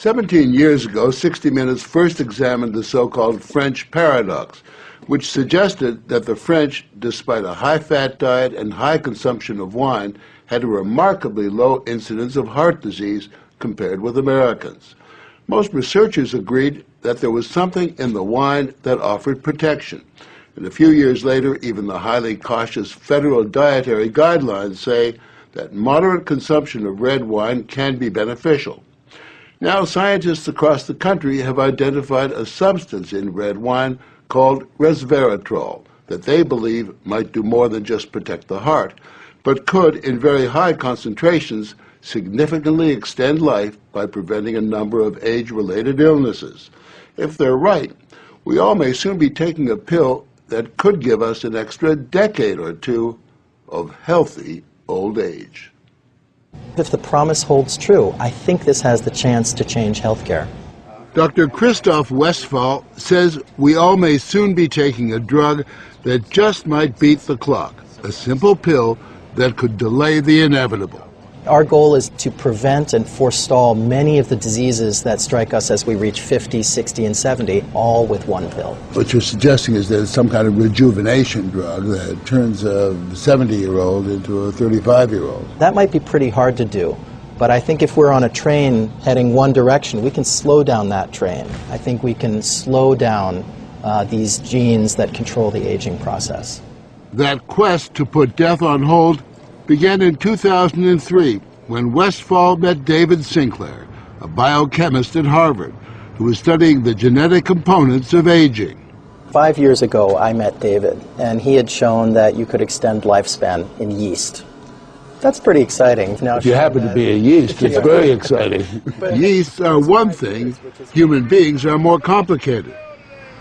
17 years ago, 60 Minutes first examined the so-called French paradox, which suggested that the French, despite a high-fat diet and high consumption of wine, had a remarkably low incidence of heart disease compared with Americans. Most researchers agreed that there was something in the wine that offered protection. And a few years later, even the highly cautious federal dietary guidelines say that moderate consumption of red wine can be beneficial. Now, scientists across the country have identified a substance in red wine called resveratrol that they believe might do more than just protect the heart, but could, in very high concentrations, significantly extend life by preventing a number of age-related illnesses. If they're right, we all may soon be taking a pill that could give us an extra decade or two of healthy old age. If the promise holds true, I think this has the chance to change healthcare. Dr. Christoph Westphal says we all may soon be taking a drug that just might beat the clock, a simple pill that could delay the inevitable. Our goal is to prevent and forestall many of the diseases that strike us as we reach 50, 60, and 70, all with one pill. What you're suggesting is there's some kind of rejuvenation drug that turns a 70-year-old into a 35-year-old. That might be pretty hard to do, but I think if we're on a train heading one direction, we can slow down that train. I think we can slow down these genes that control the aging process. That quest to put death on hold began in 2003 when Westphal met David Sinclair, a biochemist at Harvard, who was studying the genetic components of aging. 5 years ago, I met David, and he had shown that you could extend lifespan in yeast. That's pretty exciting. Now, if you happen to be a yeast, it's very exciting. Yeasts are one thing, human beings are more complicated.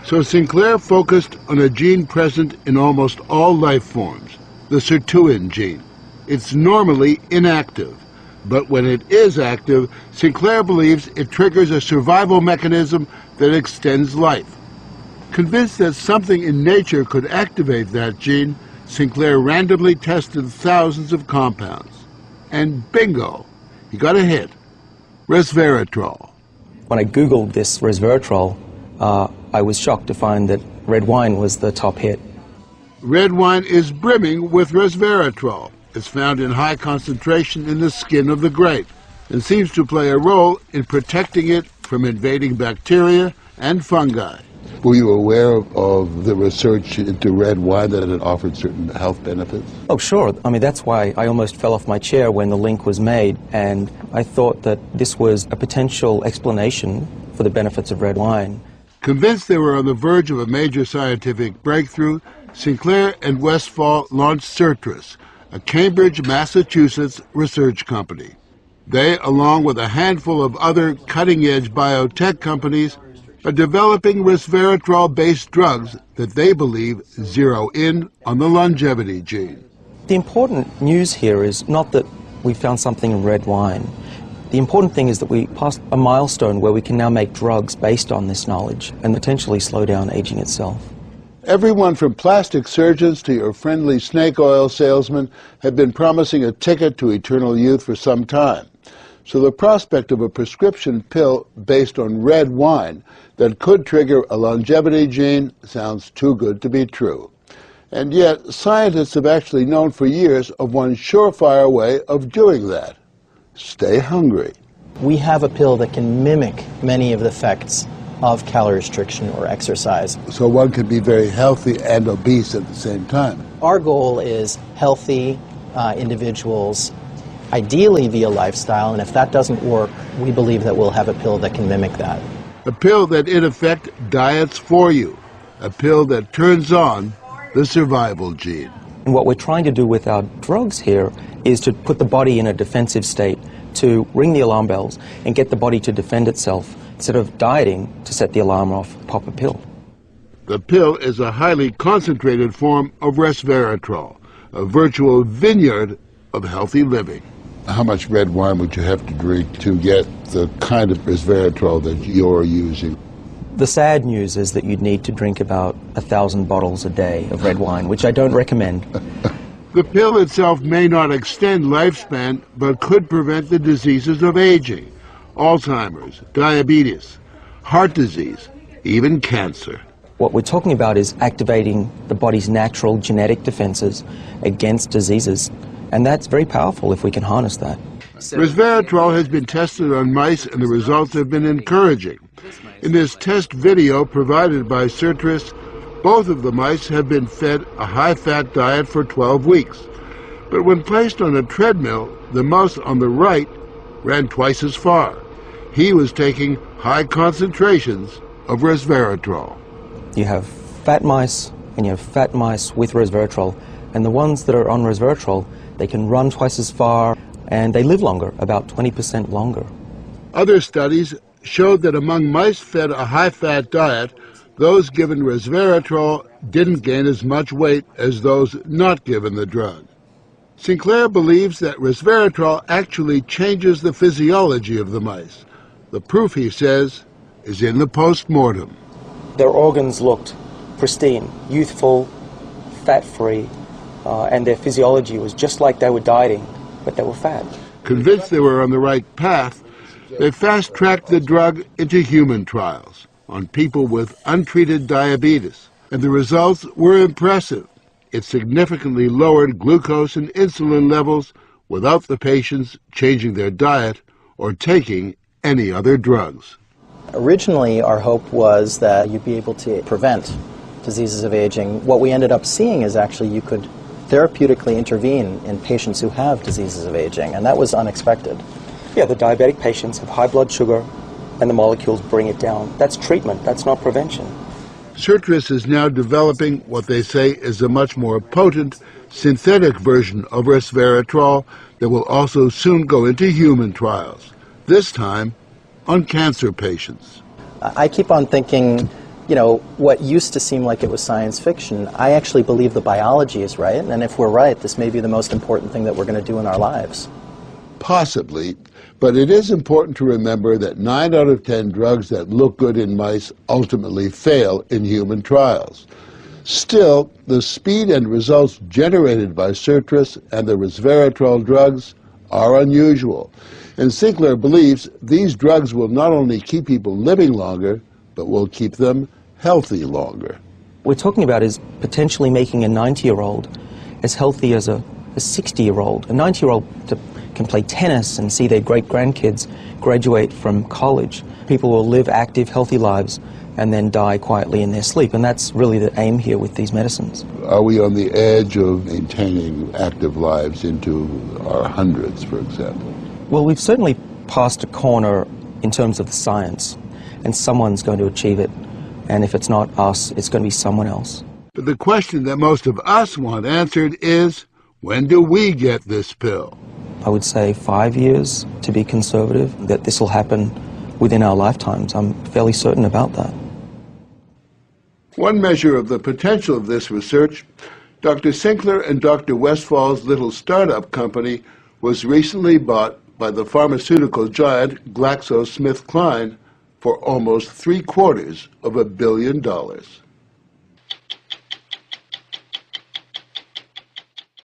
So Sinclair focused on a gene present in almost all life forms, the sirtuin gene. It's normally inactive, but when it is active, Sinclair believes it triggers a survival mechanism that extends life. Convinced that something in nature could activate that gene, Sinclair randomly tested thousands of compounds. And bingo, he got a hit, resveratrol. When I Googled this resveratrol, I was shocked to find that red wine was the top hit. Red wine is brimming with resveratrol. It's found in high concentration in the skin of the grape and seems to play a role in protecting it from invading bacteria and fungi. Were you aware of the research into red wine that it offered certain health benefits? Oh, sure. I mean, that's why I almost fell off my chair when the link was made, and I thought that this was a potential explanation for the benefits of red wine. Convinced they were on the verge of a major scientific breakthrough, Sinclair and Westphal launched Certris, a Cambridge, Massachusetts research company. They, along with a handful of other cutting-edge biotech companies, are developing resveratrol-based drugs that they believe zero in on the longevity gene. The important news here is not that we found something in red wine. The important thing is that we passed a milestone where we can now make drugs based on this knowledge and potentially slow down aging itself. Everyone from plastic surgeons to your friendly snake oil salesman have been promising a ticket to eternal youth for some time. So the prospect of a prescription pill based on red wine that could trigger a longevity gene sounds too good to be true. And yet, scientists have actually known for years of one surefire way of doing that. Stay hungry. We have a pill that can mimic many of the effects of calorie restriction or exercise. So one could be very healthy and obese at the same time. Our goal is healthy individuals, ideally via lifestyle, and if that doesn't work, we believe that we'll have a pill that can mimic that. A pill that in effect diets for you. A pill that turns on the survival gene. And what we're trying to do with our drugs here is to put the body in a defensive state, to ring the alarm bells and get the body to defend itself, instead of dieting to set the alarm off, pop a pill. The pill is a highly concentrated form of resveratrol, a virtual vineyard of healthy living. How much red wine would you have to drink to get the kind of resveratrol that you're using? The sad news is that you'd need to drink about 1,000 bottles a day of red wine, which I don't recommend. The pill itself may not extend lifespan, but could prevent the diseases of aging. Alzheimer's, diabetes, heart disease, even cancer. What we're talking about is activating the body's natural genetic defenses against diseases, and that's very powerful if we can harness that. Resveratrol has been tested on mice and the results have been encouraging. In this test video provided by Sertris, both of the mice have been fed a high-fat diet for 12 weeks. But when placed on a treadmill, the mouse on the right ran twice as far. He was taking high concentrations of resveratrol. You have fat mice and you have fat mice with resveratrol, and the ones that are on resveratrol, they can run twice as far and they live longer, about 20% longer. Other studies showed that among mice fed a high-fat diet, those given resveratrol didn't gain as much weight as those not given the drug. Sinclair believes that resveratrol actually changes the physiology of the mice. The proof, he says, is in the post-mortem. Their organs looked pristine, youthful, fat-free, and their physiology was just like they were dieting, but they were fat. Convinced they were on the right path, they fast-tracked the drug into human trials on people with untreated diabetes, and the results were impressive. It significantly lowered glucose and insulin levels without the patients changing their diet or taking any other drugs. Originally, our hope was that you'd be able to prevent diseases of aging. What we ended up seeing is actually you could therapeutically intervene in patients who have diseases of aging, and that was unexpected. Yeah, the diabetic patients have high blood sugar and the molecules bring it down. That's treatment, that's not prevention. Sertris is now developing what they say is a much more potent synthetic version of resveratrol that will also soon go into human trials, this time on cancer patients. I keep on thinking, you know, what used to seem like it was science fiction, I actually believe the biology is right, and if we're right, this may be the most important thing that we're going to do in our lives. Possibly, but it is important to remember that 9 out of 10 drugs that look good in mice ultimately fail in human trials. Still, the speed and results generated by Sertris and the resveratrol drugs are unusual, and Sinclair believes these drugs will not only keep people living longer, but will keep them healthy longer. What we're talking about is potentially making a 90-year-old as healthy as a 60-year-old. A 90-year-old can play tennis and see their great-grandkids graduate from college. People will live active, healthy lives and then die quietly in their sleep, and that's really the aim here with these medicines. Are we on the edge of maintaining active lives into our hundreds, for example? Well, we've certainly passed a corner in terms of the science, and someone's going to achieve it, and if it's not us, it's going to be someone else. But the question that most of us want answered is, when do we get this pill? I would say 5 years, to be conservative, that this will happen within our lifetimes. I'm fairly certain about that. One measure of the potential of this research, Dr. Sinclair and Dr. Westfall's little startup company was recently bought by the pharmaceutical giant GlaxoSmithKline for almost $750 million.